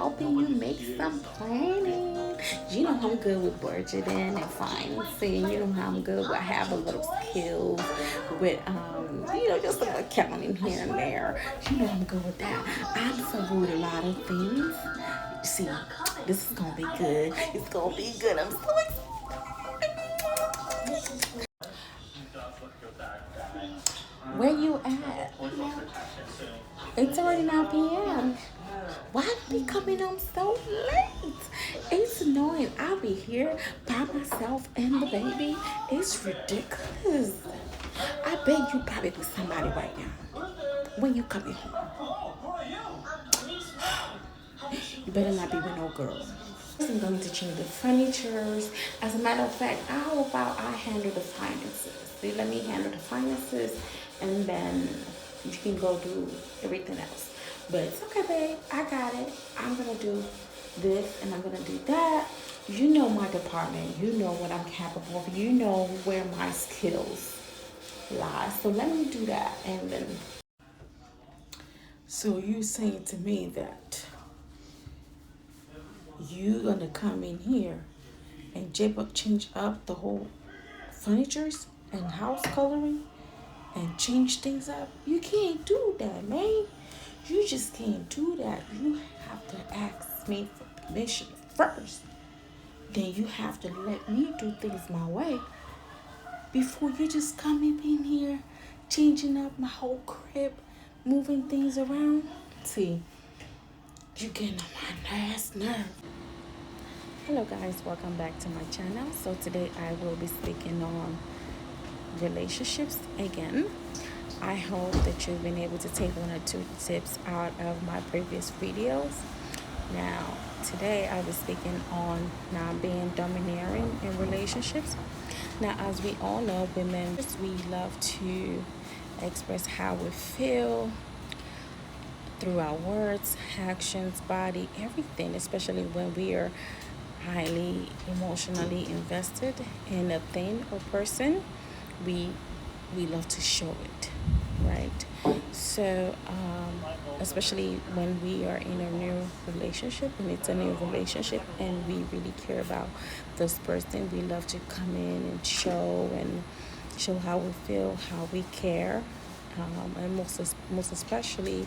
helping you make some planning. You know I'm good with budgeting and financing. You know how I'm good with having little skills with just a little accounting here and there. You know I'm good with that. I'm so good with a lot of things. See, this is gonna be good. It's gonna be good. I'm so excited. Where you at? It's already 9 p.m. Why are they coming home so late? It's annoying. I'll be here by myself and the baby. It's ridiculous. I bet you probably with somebody right now. When you coming home, you better not be with no girl. I'm going to change the furnitures. As a matter of fact, how about I handle the finances? So let me handle the finances, and then you can go do everything else. But it's okay, babe. I got it. I'm gonna do this and I'm gonna do that. You know my department. You know what I'm capable of. You know where my skills lie. So let me do that, and then. So you saying to me that you gonna come in here and change up the whole furnitures and house coloring and change things up? You can't do that, man. You just can't do that. You have to ask me for permission first. Then you have to let me do things my way before you just coming in here changing up my whole crib, moving things around. See, you getting on my last nerve. Hello guys, welcome back to my channel. So today I will be speaking on relationships again. I hope that you've been able to take one or two tips out of my previous videos. Now today I was speaking on not being domineering in relationships. Now, as we all know, women, we love to express how we feel through our words, actions, body, everything, especially when we are highly emotionally invested in a thing or person. We love to show it, right? So especially when we are in a new relationship, and it's a new relationship and we really care about this person, we love to come in and show how we feel, how we care, and most especially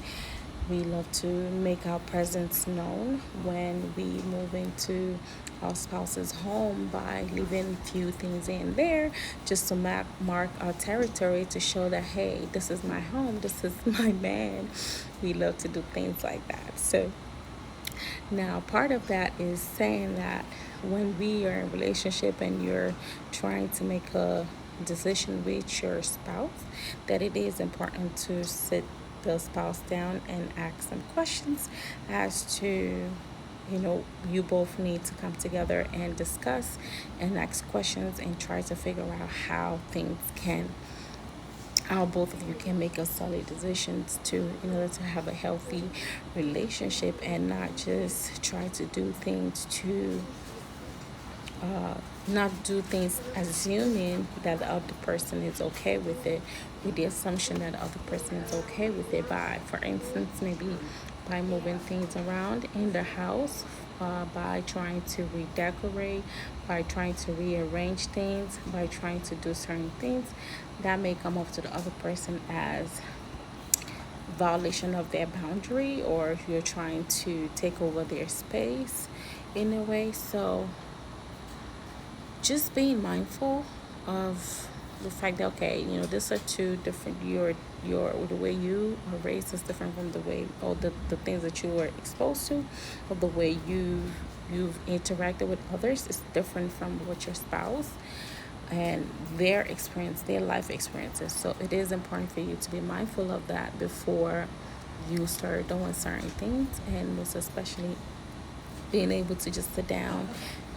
we love to make our presence known when we move into our spouse's home by leaving a few things in there just to mark our territory, to show that, hey, this is my home, this is my man. We love to do things like that. So now part of that is saying that when we are in a relationship and you're trying to make a decision with your spouse, that it is important to sit the spouse down and ask some questions as to, you both need to come together and discuss and ask questions and try to figure out how both of you can make a solid decisions to in order to have a healthy relationship, and not just try to do things to not do things assuming that the other person is okay with it, with the assumption that the other person is okay with it, by, for instance, maybe by moving things around in the house, by trying to redecorate, by trying to rearrange things, by trying to do certain things that may come up to the other person as violation of their boundary, or if you're trying to take over their space in a way. So just being mindful of the fact that, okay, these are two different, the way you are raised is different from the way, or the things that you were exposed to, or the way you've interacted with others is different from what your spouse and their experience, their life experiences. So it is important for you to be mindful of that before you start doing certain things, and most especially being able to just sit down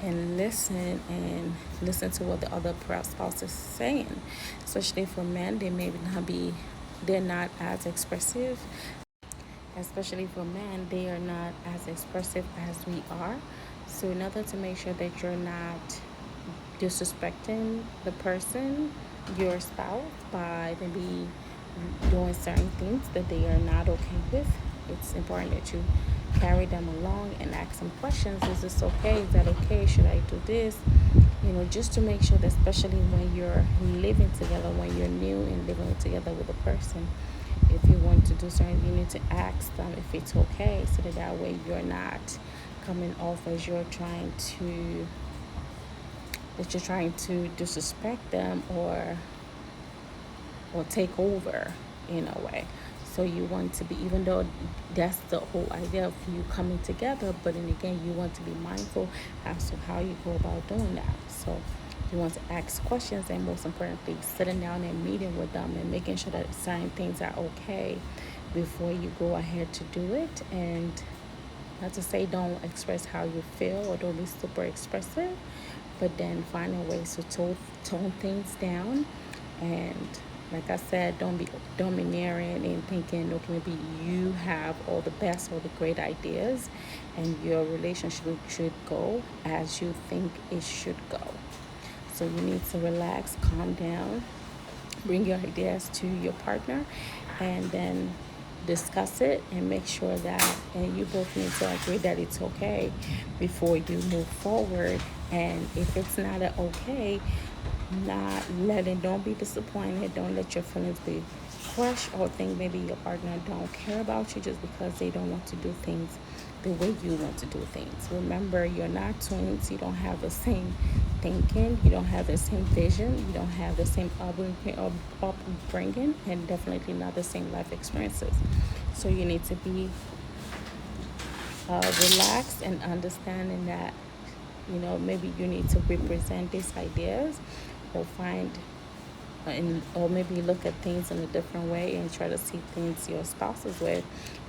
and listen to what the other spouse is saying. Especially for men, they're not as expressive. Especially for men, they are not as expressive as we are. So in order to make sure that you're not disrespecting the person, your spouse, by maybe doing certain things that they are not okay with, it's important that you carry them along and ask some questions. Is this okay? Is that okay? Should I do this? Just to make sure that, especially when you're living together, when you're new and living together with a person, if you want to do something, you need to ask them if it's okay, so that way you're not coming off as you're trying to disrespect them or take over in a way. So you want to be, even though that's the whole idea of you coming together, but then again, you want to be mindful as to how you go about doing that. So you want to ask questions, and most importantly, sitting down and meeting with them and making sure that certain things are okay before you go ahead to do it. And not to say don't express how you feel or don't be super expressive, but then finding ways to tone things down. And like I said, don't be domineering and thinking, okay, maybe you have all the best or the great ideas, and your relationship should go as you think it should go. So you need to relax, calm down, bring your ideas to your partner, and then discuss it and make sure that, and you both need to agree that it's okay before you move forward. And if it's not a okay, don't be disappointed, don't let your feelings be crushed, or think maybe your partner don't care about you just because they don't want to do things the way you want to do things. Remember, you're not twins, you don't have the same thinking, you don't have the same vision, you don't have the same upbringing, and definitely not the same life experiences. So you need to be relaxed and understanding that, maybe you need to represent these ideas, or find or maybe look at things in a different way and try to see things your spouse's way,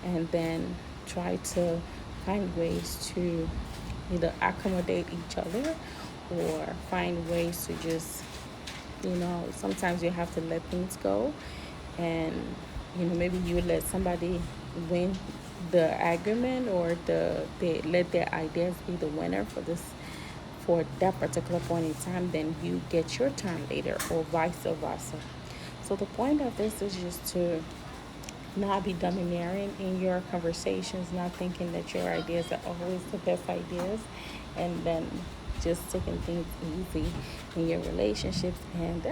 and then try to find ways to either accommodate each other, or find ways to just, sometimes you have to let things go. And maybe you let somebody win the argument, or they let their ideas be the winner for that particular point in time, then you get your turn later, or vice versa. So the point of this is just to not be domineering in your conversations, not thinking that your ideas are always the best ideas, and then just taking things easy in your relationships. And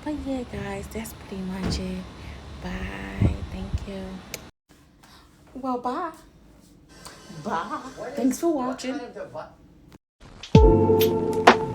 but yeah, guys, that's pretty much it. Bye. Thank you. Well, bye. Bye. Thanks for watching.